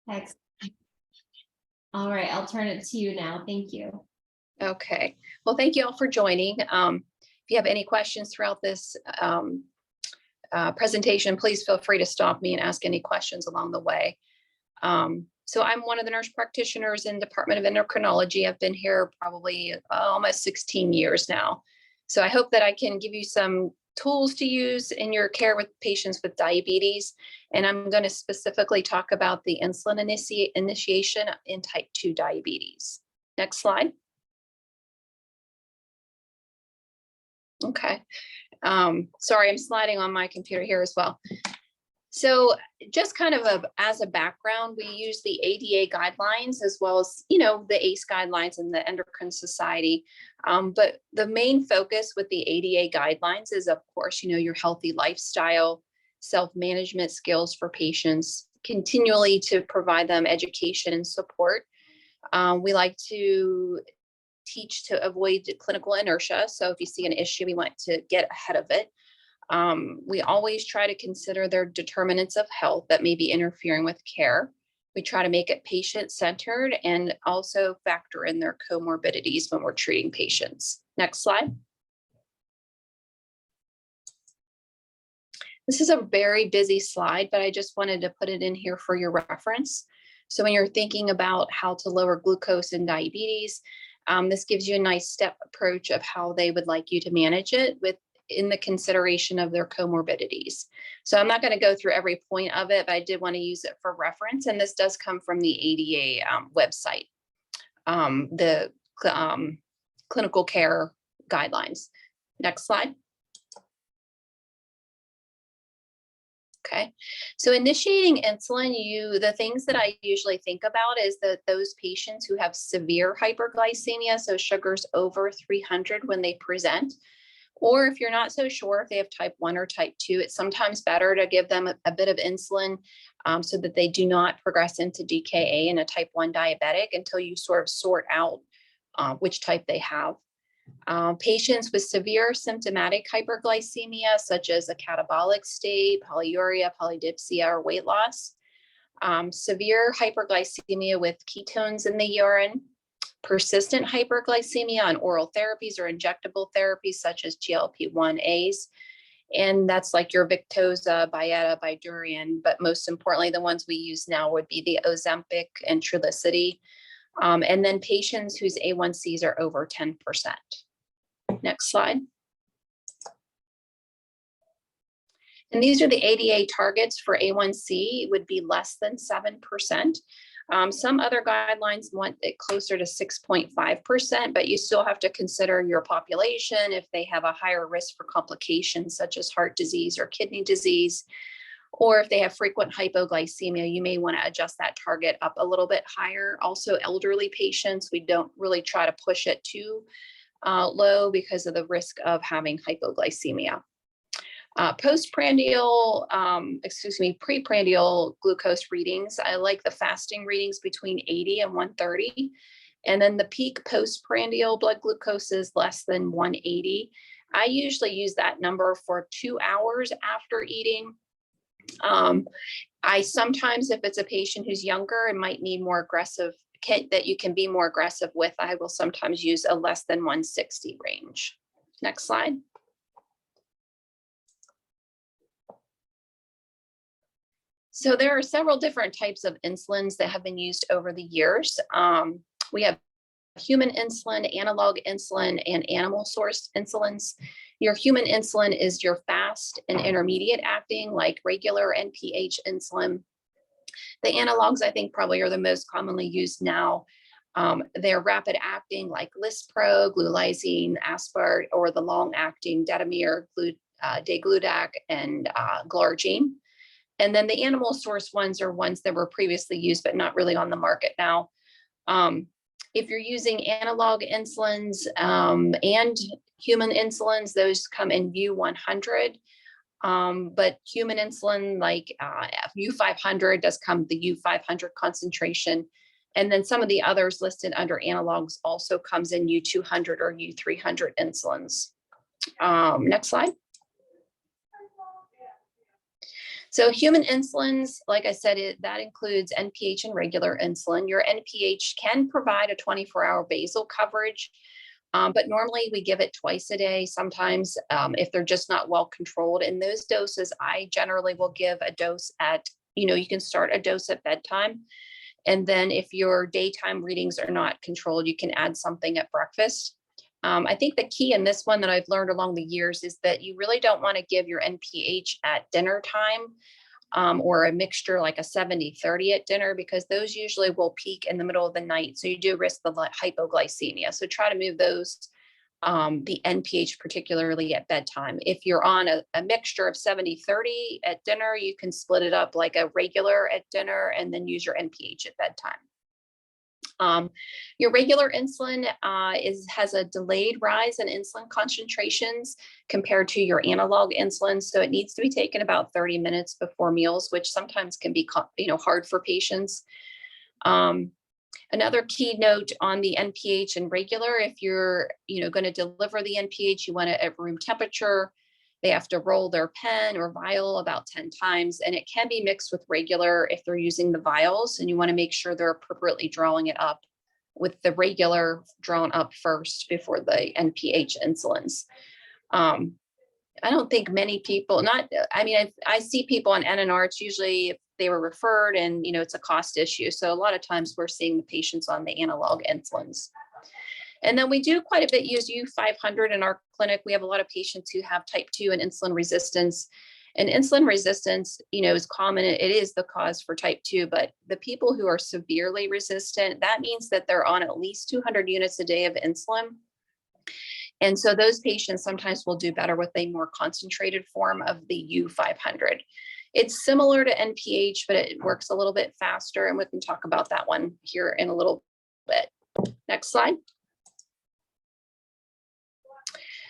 Excellent. All right, I'll turn it to you now. Thank you. Okay. Well, thank you all for joining. If you have any questions throughout this presentation, please feel free to stop me and ask any questions along the way. So I'm one of the nurse practitioners in Department of Endocrinology. I've been here probably almost 16 years now. So I hope that I can give you some tools to use in your care with patients with diabetes. And I'm going to specifically talk about the insulin initiation in type 2 diabetes. Next slide. Okay. Sorry, I'm sliding on my computer here as well. So just kind of as a background, we use the ADA guidelines as well as, the ACE guidelines and the Endocrine Society. But the main focus with the ADA guidelines is, of course, your healthy lifestyle, self-management skills for patients, continually to provide them education and support. We like to teach to avoid clinical inertia. So if you see an issue, we want to get ahead of it. We always try to consider their determinants of health that may be interfering with care. We try to make it patient-centered and also factor in their comorbidities when we're treating patients. Next slide. This is a very busy slide, but I just wanted to put it in here for your reference. So when you're thinking about how to lower glucose in diabetes, this gives you a nice step approach of how they would like you to manage it in the consideration of their comorbidities. So I'm not going to go through every point of it, but I did want to use it for reference. And this does come from the ADA website, the clinical care guidelines. Next slide. Okay, so initiating insulin, the things that I usually think about is that those patients who have severe hyperglycemia, so sugars over 300 when they present, or if you're not so sure if they have type 1 or type 2, it's sometimes better to give them a bit of insulin so that they do not progress into DKA in a type 1 diabetic until you sort of sort out which type they have. Patients with severe symptomatic hyperglycemia, such as a catabolic state, polyuria, polydipsia, or weight loss. Severe hyperglycemia with ketones in the urine. Persistent hyperglycemia on oral therapies or injectable therapies such as GLP-1As. And that's like your Victoza, Byetta, Bydureon, but most importantly, the ones we use now would be the Ozempic and Trulicity. And then patients whose A1Cs are over 10%. Next slide. And these are the ADA targets for A1C, would be less than 7%. Some other guidelines want it closer to 6.5%, but you still have to consider your population if they have a higher risk for complications such as heart disease or kidney disease, or if they have frequent hypoglycemia, you may want to adjust that target up a little bit higher. Also, elderly patients, we don't really try to push it too low because of the risk of having hypoglycemia. Preprandial glucose readings. I like the fasting readings between 80 and 130. And then the peak postprandial blood glucose is less than 180. I usually use that number for 2 hours after eating. I sometimes, if it's a patient who's younger and might need more aggressive, that you can be more aggressive with, I will sometimes use a less than 160 range. Next slide. So there are several different types of insulins that have been used over the years. We have human insulin, analog insulin, and animal sourced insulins. Your human insulin is your fast and intermediate acting, like regular NPH insulin. The analogs, I think, probably are the most commonly used now. They're rapid acting, like Lispro, Glulizine, Aspart, or the long acting Detamir, Degludac, and Glargine. And then the animal source ones are ones that were previously used, but not really on the market now. If you're using analog insulins and human insulins, those come in U100. But human insulin, like U500, does come the U500 concentration. And then some of the others listed under analogs also comes in U200 or U300 insulins. Next slide. So human insulins, like I said, that includes NPH and regular insulin. Your NPH can provide a 24-hour basal coverage, but normally we give it twice a day. Sometimes if they're just not well controlled in those doses, I generally will give a dose at, you can start a dose at bedtime. And then if your daytime readings are not controlled, you can add something at breakfast. I think the key in this one that I've learned along the years is that you really don't want to give your NPH at dinner time, or a mixture like a 70-30 at dinner, because those usually will peak in the middle of the night. So you do risk the hypoglycemia. So try to move those, the NPH particularly at bedtime. If you're on a mixture of 70-30 at dinner, you can split it up like a regular at dinner and then use your NPH at bedtime. Your regular insulin has a delayed rise in insulin concentrations compared to your analog insulin. So it needs to be taken about 30 minutes before meals, which sometimes can be, hard for patients. Another key note on the NPH and regular, if you're, going to deliver the NPH, you want it at room temperature. They have to roll their pen or vial about 10 times, and it can be mixed with regular if they're using the vials, and you want to make sure they're appropriately drawing it up with the regular drawn up first before the NPH insulins. I don't think many people, I see people on NNR, it's usually if they were referred and, it's a cost issue. So a lot of times we're seeing the patients on the analog insulins. And then we do quite a bit use U500 in our clinic. We have a lot of patients who have type 2 and insulin resistance. And insulin resistance, is common. It is the cause for type 2, but the people who are severely resistant, that means that they're on at least 200 units a day of insulin. And so those patients sometimes will do better with a more concentrated form of the U500. It's similar to NPH, but it works a little bit faster. And we can talk about that one here in a little bit. Next slide.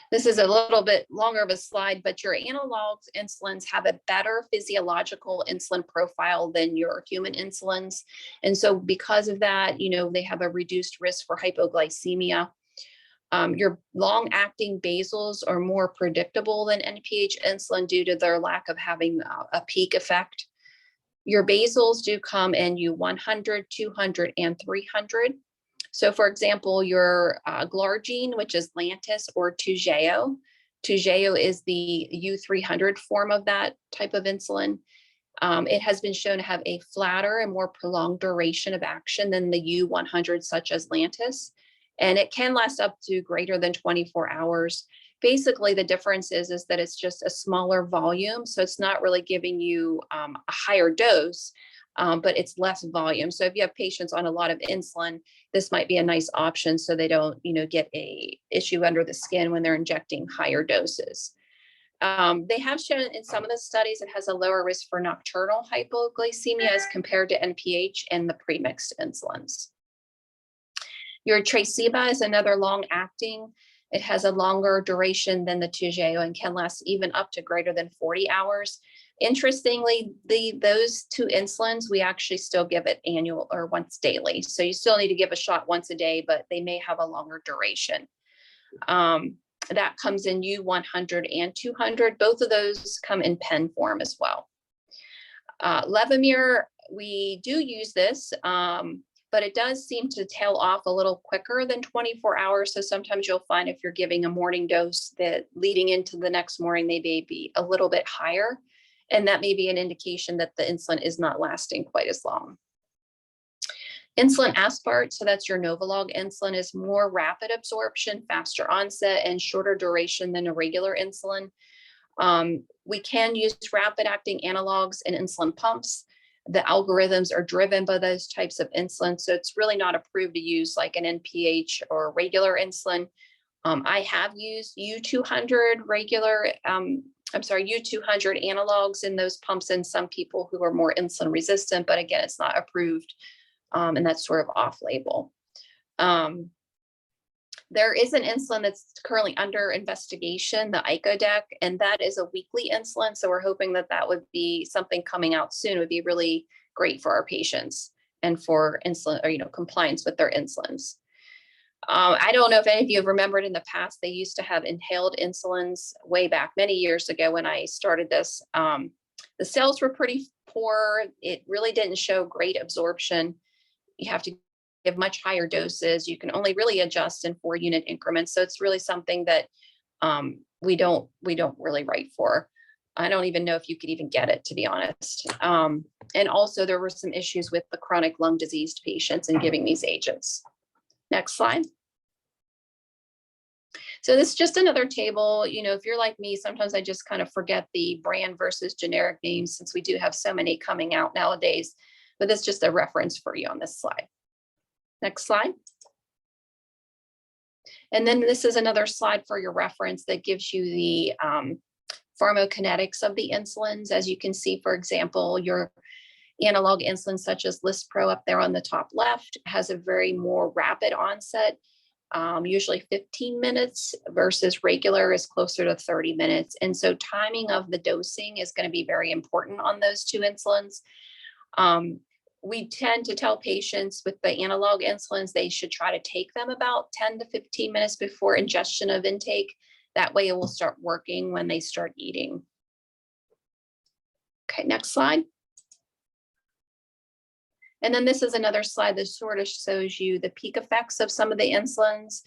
This is a little bit longer of a slide, but your analog insulins have a better physiological insulin profile than your human insulins. And so because of that, they have a reduced risk for hypoglycemia. Your long-acting basals are more predictable than NPH insulin due to their lack of having a peak effect. Your basals do come in U100, 200, and 300. So for example, your glargine, which is Lantus, or Toujeo. Toujeo is the U300 form of that type of insulin. It has been shown to have a flatter and more prolonged duration of action than the U100, such as Lantus. And it can last up to greater than 24 hours. Basically, the difference is that it's just a smaller volume. So it's not really giving you a higher dose, but it's less volume. So if you have patients on a lot of insulin, this might be a nice option so they don't, get a issue under the skin when they're injecting higher doses. They have shown in some of the studies it has a lower risk for nocturnal hypoglycemia as compared to NPH and the premixed insulins. Your Traceba is another long-acting. It has a longer duration than the Toujeo and can last even up to greater than 40 hours. Interestingly, those two insulins, we actually still give it annual or once daily. So you still need to give a shot once a day, but they may have a longer duration. That comes in U100 and 200. Both of those come in pen form as well. Levemir, we do use this, but it does seem to tail off a little quicker than 24 hours. So sometimes you'll find if you're giving a morning dose that leading into the next morning, they may be a little bit higher. And that may be an indication that the insulin is not lasting quite as long. Insulin aspart, so that's your Novolog insulin, is more rapid absorption, faster onset, and shorter duration than a regular insulin. We can use rapid acting analogs in insulin pumps. The algorithms are driven by those types of insulin, so it's really not approved to use like an NPH or regular insulin. I have used U200 U200 analogs in those pumps in some people who are more insulin resistant, but again, it's not approved, and that's sort of off-label. There is an insulin that's currently under investigation, the Icodec, and that is a weekly insulin. So we're hoping that that would be something coming out soon. It would be really great for our patients and for insulin or, compliance with their insulins. I don't know if any of you have remembered in the past, they used to have inhaled insulins way back many years ago when I started this. The cells were pretty poor. It really didn't show great absorption. You have to give much higher doses. You can only really adjust in 4-unit increments. So it's really something that we don't really write for. I don't even know if you could even get it, to be honest. And also there were some issues with the chronic lung diseased patients and giving these agents. Next slide. So this is just another table. You know, if you're like me, sometimes I just kind of forget the brand versus generic names since we do have so many coming out nowadays, but that's just a reference for you on this slide. Next slide. And then this is another slide for your reference that gives you the pharmacokinetics of the insulins. As you can see, for example, your analog insulin such as Lispro up there on the top left has a very more rapid onset, usually 15 minutes versus regular is closer to 30 minutes. And so timing of the dosing is going to be very important on those two insulins. We tend to tell patients with the analog insulins, they should try to take them about 10 to 15 minutes before ingestion of intake. That way it will start working when they start eating. Okay, next slide. And then this is another slide that sort of shows you the peak effects of some of the insulins.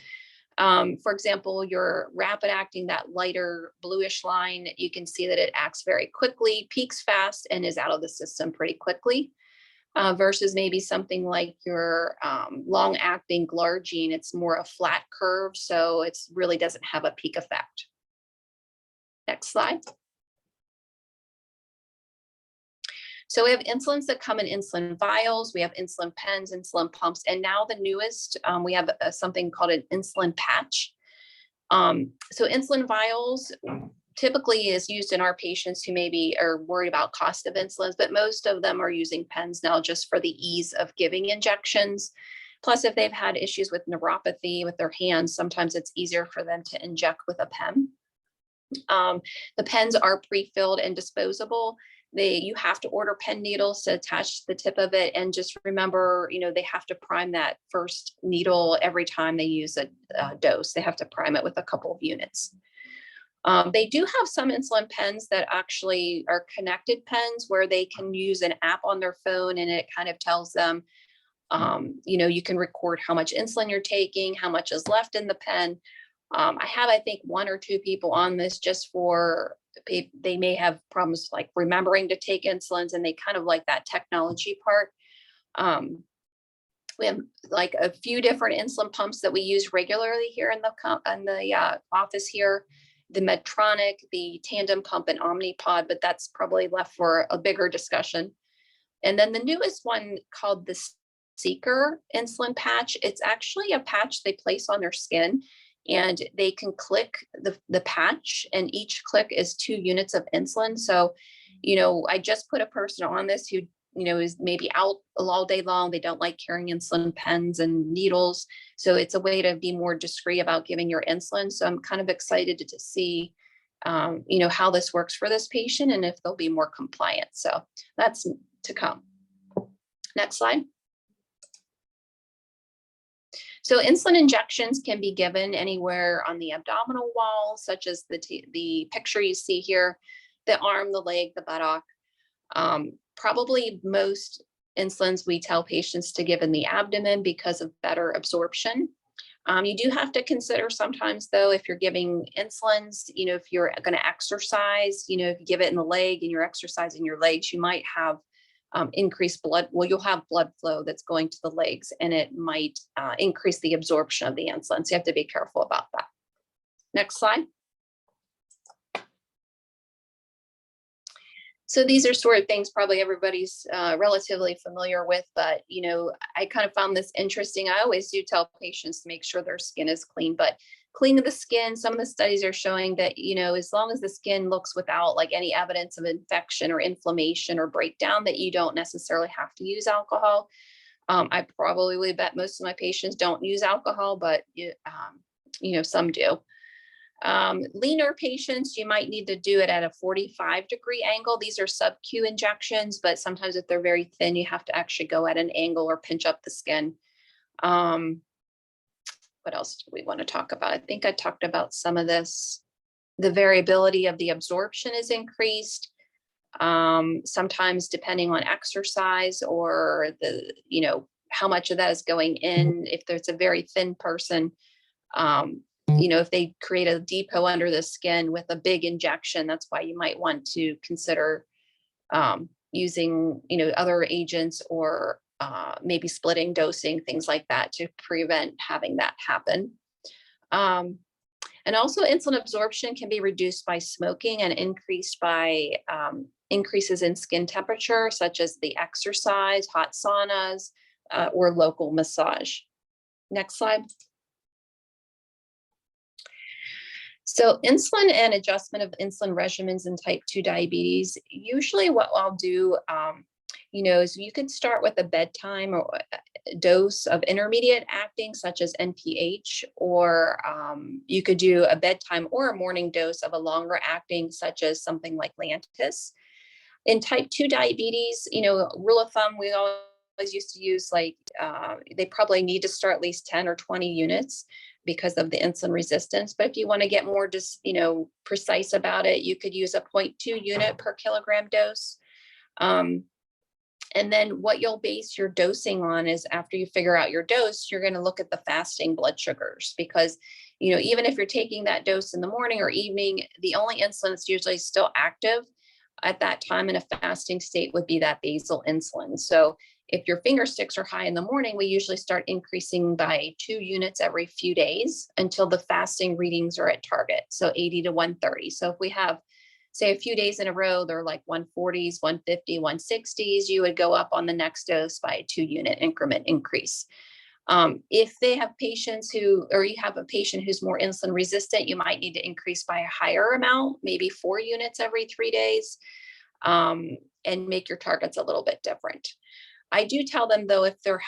For example, your rapid acting, that lighter bluish line, you can see that it acts very quickly, peaks fast, and is out of the system pretty quickly. Versus maybe something like your long-acting glargine, it's more a flat curve, so it really doesn't have a peak effect. Next slide. So we have insulins that come in insulin vials, we have insulin pens, insulin pumps, and now the newest, we have something called an insulin patch. So insulin vials typically is used in our patients who maybe are worried about cost of insulins, but most of them are using pens now just for the ease of giving injections. Plus, if they've had issues with neuropathy with their hands, sometimes it's easier for them to inject with a pen. The pens are pre-filled and disposable. You have to order pen needles to attach to the tip of it. And just remember, you know, they have to prime that first needle every time they use a dose. They have to prime it with a couple of units. They do have some insulin pens that actually are connected pens where they can use an app on their phone and it kind of tells them, you know, you can record how much insulin you're taking, how much is left in the pen. I have, I think, 1 or 2 people on this just for, they may have problems like remembering to take insulins and they kind of like that technology part. We have like a few different insulin pumps that we use regularly here in the office here. The Medtronic, the Tandem pump, and Omnipod, but that's probably left for a bigger discussion. And then the newest one called the Seeker insulin patch. It's actually a patch they place on their skin and they can click the patch and each click is 2 units of insulin. So, you know, I just put a person on this who, you know, is maybe out all day long. They don't like carrying insulin pens and needles. So it's a way to be more discreet about giving your insulin. So I'm kind of excited to see, you know, how this works for this patient and if they'll be more compliant. So that's to come. Next slide. So insulin injections can be given anywhere on the abdominal wall, such as the picture you see here, the arm, the leg, the buttock. Probably most insulins we tell patients to give in the abdomen because of better absorption. You do have to consider sometimes though, if you're giving insulins, you know, if you're going to exercise, you know, if you give it in the leg and you're exercising your legs, you might have increased blood. Well, you'll have blood flow that's going to the legs and it might increase the absorption of the insulin. So you have to be careful about that. Next slide. So these are sort of things probably everybody's relatively familiar with, but, you know, I kind of found this interesting. I always do tell patients to make sure their skin is clean, but cleaning the skin, some of the studies are showing that, you know, as long as the skin looks without like any evidence of infection or inflammation or breakdown, that you don't necessarily have to use alcohol. I probably would bet most of my patients don't use alcohol, but, you know, some do. Leaner patients, you might need to do it at a 45-degree angle. These are sub-Q injections, but sometimes if they're very thin, you have to actually go at an angle or pinch up the skin. What else do we want to talk about? I think I talked about some of this. The variability of the absorption is increased. Sometimes depending on exercise or the, how much of that is going in, if there's a very thin person, if they create a depot under the skin with a big injection, that's why you might want to consider using, other agents or maybe splitting dosing, things like that to prevent having that happen. And also insulin absorption can be reduced by smoking and increased by increases in skin temperature, such as the exercise, hot saunas, or local massage. Next slide. So insulin and adjustment of insulin regimens in type 2 diabetes, usually what I'll do, is you could start with a bedtime or dose of intermediate acting, such as NPH, or you could do a bedtime or a morning dose of a longer acting, such as something like Lantus. In type 2 diabetes, rule of thumb, we always used to use they probably need to start at least 10 or 20 units because of the insulin resistance. But if you want to get more just, precise about it, you could use a 0.2 unit per kilogram dose. And then what you'll base your dosing on is after you figure out your dose, you're going to look at the fasting blood sugars, because, even if you're taking that dose in the morning or evening, the only insulin that's usually still active at that time in a fasting state would be that basal insulin. So if your finger sticks are high in the morning, we usually start increasing by 2 units every few days until the fasting readings are at target. So 80 to 130. So if we have, say, a few days in a row, they're like 140s, 150, 160s, you would go up on the next dose by a 2 unit increment increase. If they have patients you have a patient who's more insulin resistant, you might need to increase by a higher amount, maybe 4 units every 3 days, and make your targets a little bit different. I do tell them, though, if they're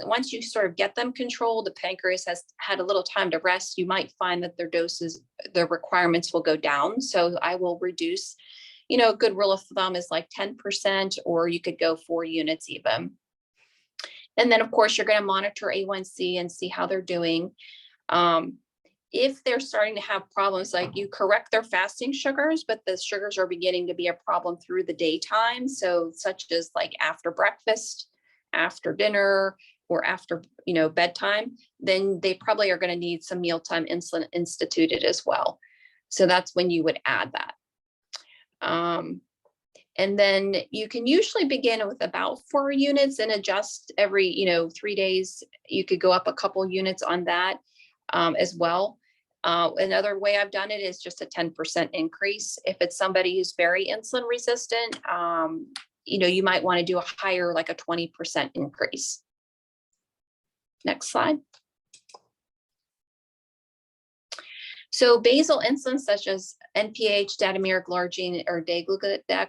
once you sort of get them controlled, the pancreas has had a little time to rest, you might find that their requirements will go down. So I will reduce, a good rule of thumb is like 10%, or you could go 4 units even. And then, of course, you're going to monitor A1C and see how they're doing. If they're starting to have problems, like you correct their fasting sugars, but the sugars are beginning to be a problem through the daytime. So such as like after breakfast, after dinner, or after, bedtime, then they probably are going to need some mealtime insulin instituted as well. So that's when you would add that. And then you can usually begin with about 4 units and adjust every, 3 days. You could go up a couple units on that as well. Another way I've done it is just a 10% increase. If it's somebody who's very insulin resistant, you might want to do a higher, like a 20% increase. Next slide. So basal insulin, such as NPH, datamir, glargine, or degludec,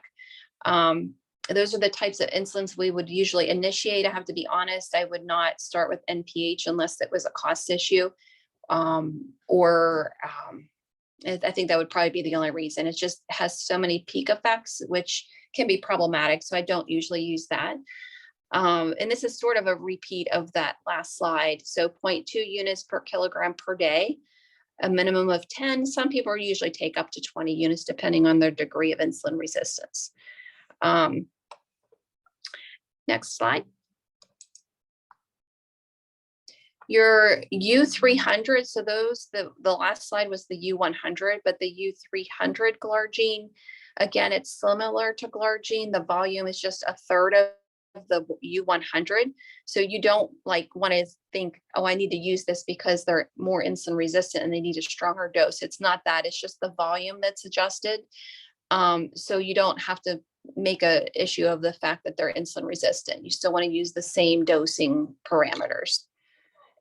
those are the types of insulins we would usually initiate. I have to be honest, I would not start with NPH unless it was a cost issue. I think that would probably be the only reason. It just has so many peak effects, which can be problematic. So I don't usually use that. And this is sort of a repeat of that last slide. So 0.2 units per kilogram per day, a minimum of 10. Some people usually take up to 20 units, depending on their degree of insulin resistance. Next slide. Your U300, so the last slide was the U100, but the U300 glargine, again, it's similar to glargine. The volume is just a third of the U100. So you don't want to think, oh, I need to use this because they're more insulin resistant and they need a stronger dose. It's not that, it's just the volume that's adjusted. So you don't have to make an issue of the fact that they're insulin resistant. You still want to use the same dosing parameters.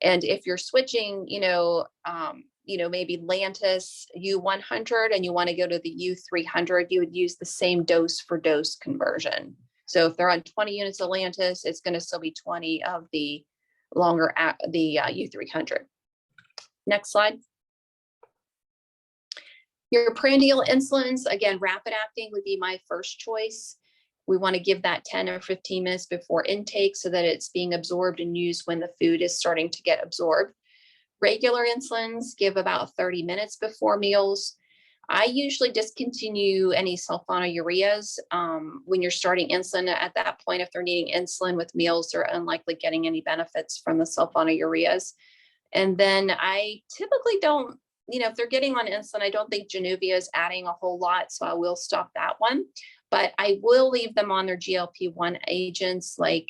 And if you're switching, maybe Lantus U100 and you want to go to the U300, you would use the same dose for dose conversion. So if they're on 20 units of Lantus, it's going to still be 20 of the longer, U300. Next slide. Your prandial insulins, again, rapid acting would be my first choice. We want to give that 10 or 15 minutes before intake so that it's being absorbed and used when the food is starting to get absorbed. Regular insulins give about 30 minutes before meals. I usually discontinue any sulfonylureas when you're starting insulin. At that point, if they're needing insulin with meals, they're unlikely getting any benefits from the sulfonylureas. And then I typically don't, if they're getting on insulin, I don't think Januvia is adding a whole lot, so I will stop that one. But I will leave them on their GLP-1 agents like,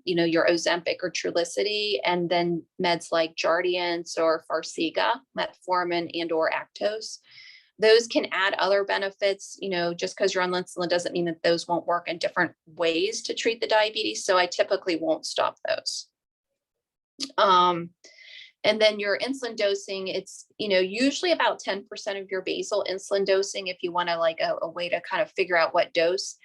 your Ozempic or Trulicity, and then meds like Jardiance or Farxiga, metformin and or Actos. Those can add other benefits, just because you're on insulin doesn't mean that those won't work in different ways to treat the diabetes. So I typically won't stop those. And then your insulin dosing, it's, usually about 10% of your basal insulin dosing. If you want to like a way to kind of figure out what dose,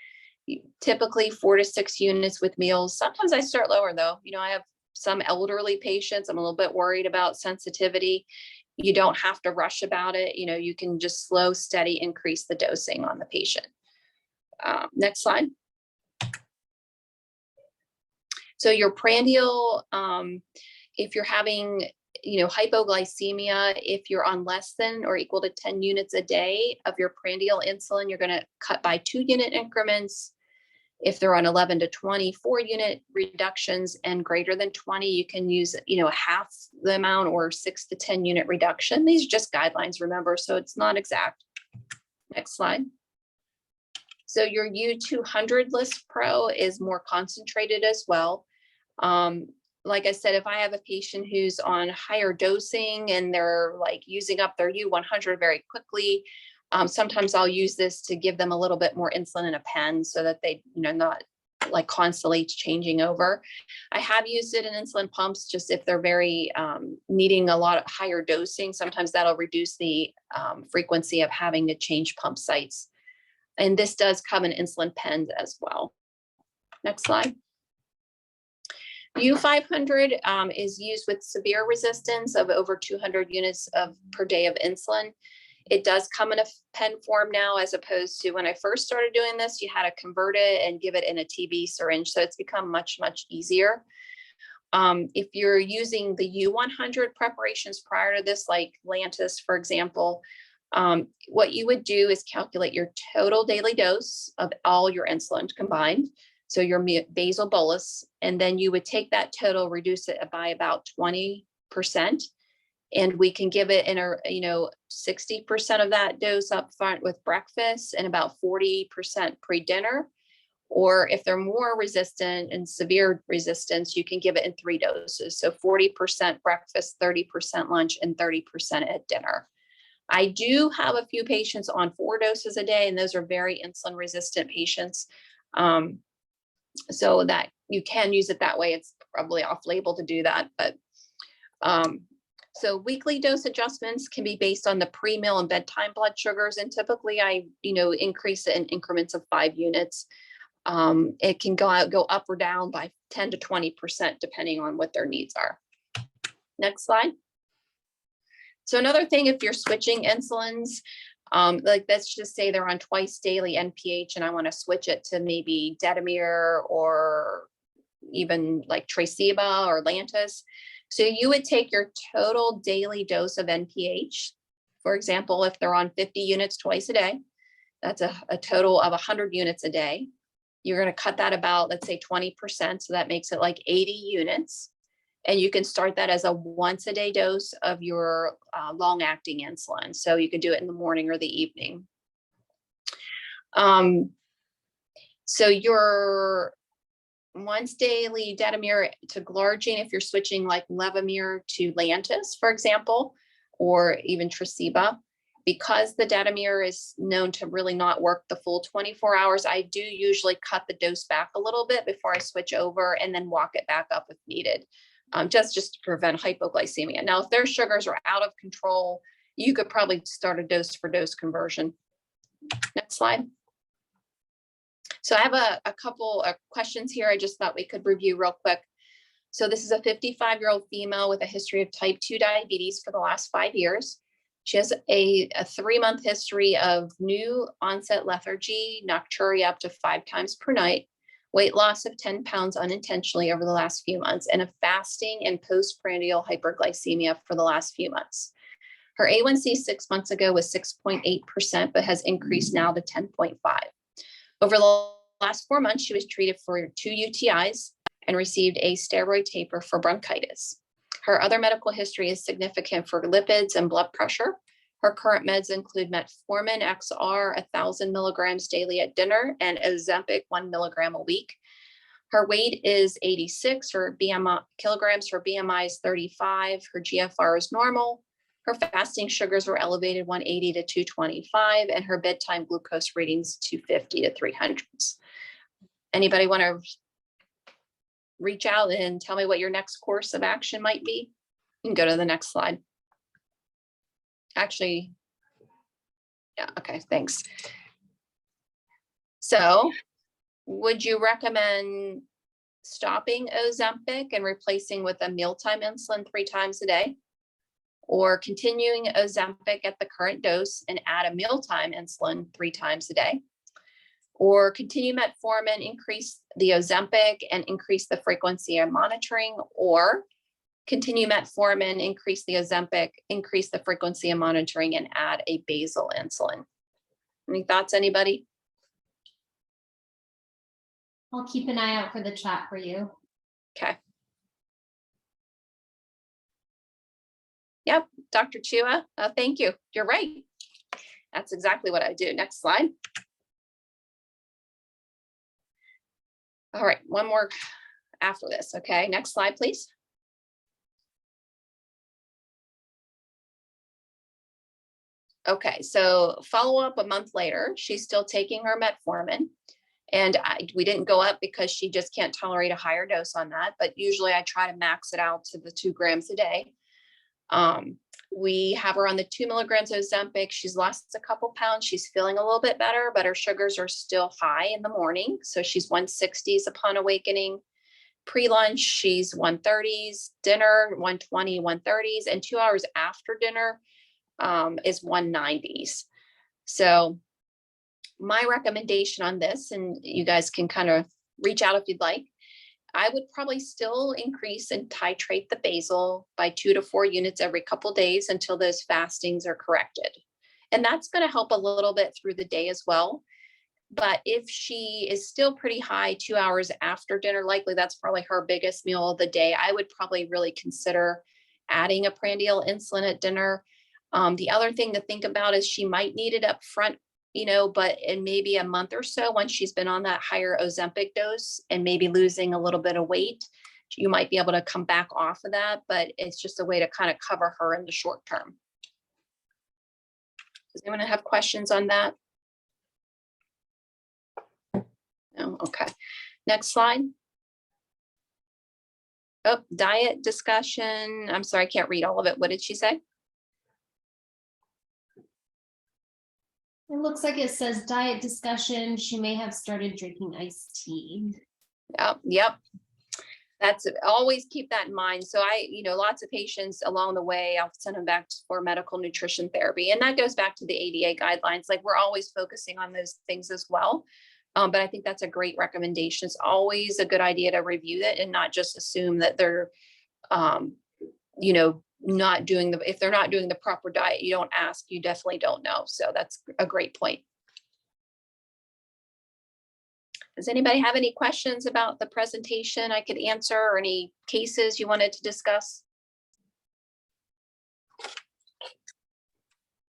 typically 4 to 6 units with meals. Sometimes I start lower though. I have some elderly patients. I'm a little bit worried about sensitivity. You don't have to rush about it. You can just slow, steady increase the dosing on the patient. Next slide. So your prandial, if you're having, hypoglycemia, if you're on less than or equal to 10 units a day of your prandial insulin, you're going to cut by 2-unit increments. If they're on 11 to 24 unit reductions and greater than 20, you can use, half the amount or 6 to 10 unit reduction. These are just guidelines, remember, so it's not exact. Next slide. So your U200 List Pro is more concentrated as well. Like I said, if I have a patient who's on higher dosing and they're like using up their U100 very quickly, sometimes I'll use this to give them a little bit more insulin in a pen so that they, not like constantly changing over. I have used it in insulin pumps, just if they're very needing a lot of higher dosing, sometimes that'll reduce the frequency of having to change pump sites. And this does come in insulin pens as well. Next slide. U500 is used with severe resistance of over 200 units per day of insulin. It does come in a pen form now, as opposed to when I first started doing this, you had to convert it and give it in a TB syringe. So it's become much, much easier. If you're using the U100 preparations prior to this, like Lantus, for example, what you would do is calculate your total daily dose of all your insulin combined. So your basal bolus, and then you would take that total, reduce it by about 20%. And we can give it in a, 60% of that dose up front with breakfast and about 40% pre-dinner. Or if they're more resistant and severe resistance, you can give it in 3 doses. So 40% breakfast, 30% lunch, and 30% at dinner. I do have a few patients on 4 doses a day, and those are very insulin resistant patients. So that you can use it that way. It's probably off label to do that, but so weekly dose adjustments can be based on the pre-meal and bedtime blood sugars. And typically I, increase it in increments of 5 units. It can go up or down by 10 to 20%, depending on what their needs are. Next slide. So another thing, if you're switching insulins, like let's just say they're on twice daily NPH and I want to switch it to maybe Detamir or even like Tresiba or Lantus. So you would take your total daily dose of NPH. For example, if they're on 50 units twice a day, that's a total of 100 units a day. You're going to cut that about, let's say 20%. So that makes it like 80 units. And you can start that as a once a day dose of your long acting insulin. So you can do it in the morning or the evening. So your once daily Detamir to Glargine, if you're switching like Levemir to Lantus, for example, or even Tresiba, because the Detamir is known to really not work the full 24 hours, I do usually cut the dose back a little bit before I switch over and then walk it back up if needed. Just to prevent hypoglycemia. Now, if their sugars are out of control, you could probably start a dose for dose conversion. Next slide. So I have a couple of questions here I just thought we could review real quick. So this is a 55-year-old female with a history of type 2 diabetes for the last 5 years. She has a 3-month history of new onset lethargy, nocturia up to 5 times per night, weight loss of 10 pounds unintentionally over the last few months, and a fasting and postprandial hyperglycemia for the last few months. Her A1C 6 months ago was 6.8%, but has increased now to 10.5. Over the last 4 months, she was treated for 2 UTIs and received a steroid taper for bronchitis. Her other medical history is significant for lipids and blood pressure. Her current meds include metformin XR 1,000 milligrams daily at dinner and Ozempic 1 milligram a week. Her weight is 86, her BMI kilograms, her BMI is 35, her GFR is normal. Her fasting sugars were elevated 180 to 225, and her bedtime glucose readings 250 to 300s. Anybody want to reach out and tell me what your next course of action might be? You can go to the next slide. Actually, yeah, okay, thanks. So would you recommend stopping Ozempic and replacing with a mealtime insulin 3 times a day? Or continuing Ozempic at the current dose and add a mealtime insulin 3 times a day? Or continue metformin, increase the Ozempic and increase the frequency of monitoring? Or continue metformin, increase the Ozempic, increase the frequency of monitoring, and add a basal insulin? Any thoughts, anybody? I'll keep an eye out for the chat for you. Okay. Yep, Dr. Chua, thank you. You're right. That's exactly what I do. Next slide. All right, one more after this. Okay, next slide, please. Okay, so follow up a month later, she's still taking her metformin. And we didn't go up because she just can't tolerate a higher dose on that. But usually I try to max it out to the 2 grams a day. We have her on the 2 milligrams of Ozempic. She's lost a couple pounds. She's feeling a little bit better, but her sugars are still high in the morning. So she's 160s upon awakening. Pre-lunch, she's 130s. Dinner, 120, 130s. And 2 hours after dinner is 190s. So my recommendation on this, and you guys can kind of reach out if you'd like, I would probably still increase and titrate the basal by 2 to 4 units every couple days until those fastings are corrected. And that's going to help a little bit through the day as well. But if she is still pretty high 2 hours after dinner, likely that's probably her biggest meal of the day, I would probably really consider adding a prandial insulin at dinner. The other thing to think about is she might need it up front, but in maybe a month or so, once she's been on that higher Ozempic dose and maybe losing a little bit of weight, you might be able to come back off of that, but it's just a way to kind of cover her in the short term. Does anyone have questions on that? No, okay. Next slide. Oh, diet discussion. I'm sorry, I can't read all of it. What did she say? It looks like it says diet discussion. She may have started drinking iced tea. Yep. That's always keep that in mind. So lots of patients along the way, I'll send them back for medical nutrition therapy. And that goes back to the ADA guidelines. Like we're always focusing on those things as well. But I think that's a great recommendation. It's always a good idea to review it and not just assume that they're, if they're not doing the proper diet, you don't ask, you definitely don't know. So that's a great point. Does anybody have any questions about the presentation I could answer, or any cases you wanted to discuss?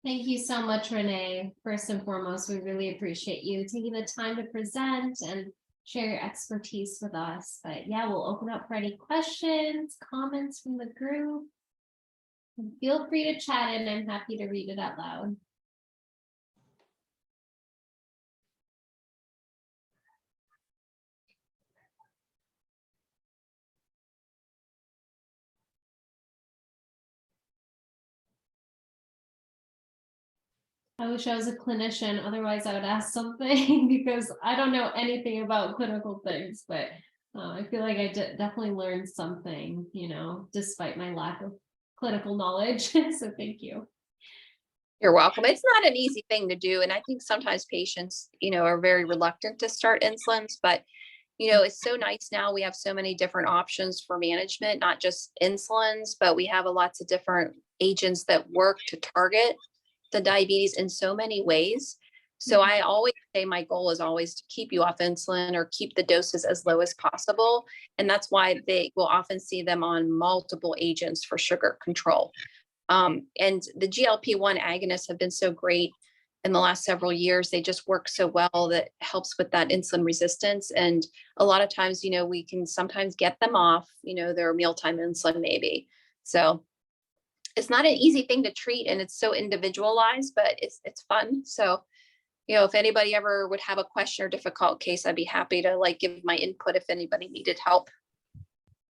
Thank you so much, Renee. First and foremost, we really appreciate you taking the time to present and share your expertise with us. But yeah, we'll open up for any questions, comments from the group. Feel free to chat in. I'm happy to read it out loud. I wish I was a clinician, otherwise I would ask something because I don't know anything about clinical things, but I feel like I definitely learned something, despite my lack of clinical knowledge. So thank you. You're welcome. It's not an easy thing to do. And I think sometimes patients, are very reluctant to start insulins, but it's so nice now. We have so many different options for management, not just insulins, but we have lots of different agents that work to target the diabetes in so many ways. So I always say my goal is always to keep you off insulin or keep the doses as low as possible. And that's why they will often see them on multiple agents for sugar control. And the GLP-1 agonists have been so great in the last several years. They just work so well that helps with that insulin resistance. And a lot of times, we can sometimes get them off, their mealtime insulin maybe. So it's not an easy thing to treat, and it's so individualized, but it's fun. So, if anybody ever would have a question or difficult case, I'd be happy to give my input if anybody needed help.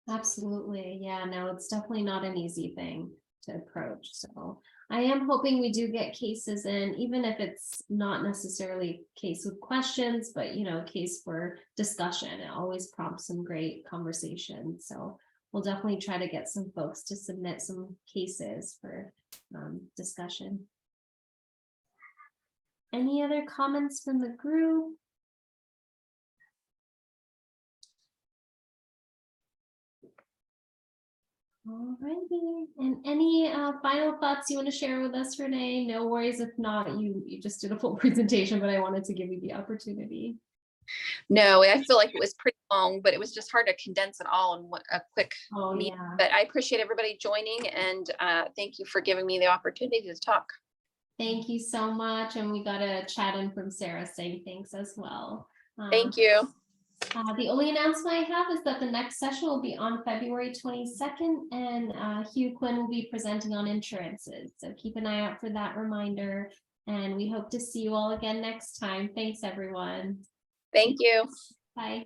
Absolutely. Yeah, no, it's definitely not an easy thing to approach. So I am hoping we do get cases in, even if it's not necessarily a case with questions, but a case for discussion. It always prompts some great conversation. So we'll definitely try to get some folks to submit some cases for discussion. Any other comments from the group? Alrighty, and any final thoughts you want to share with us, Renee? No worries if not, you just did a full presentation, but I wanted to give you the opportunity. No, I feel like it was pretty long, but it was just hard to condense it all in a quick meeting. Yeah. But I appreciate everybody joining, and thank you for giving me the opportunity to talk. Thank you so much, and we got a chat in from Sarah saying thanks as well. Thank you. The only announcement I have is that the next session will be on February 22nd, and Hugh Quinn will be presenting on insurances. So keep an eye out for that reminder, and we hope to see you all again next time. Thanks, everyone. Thank you. Bye.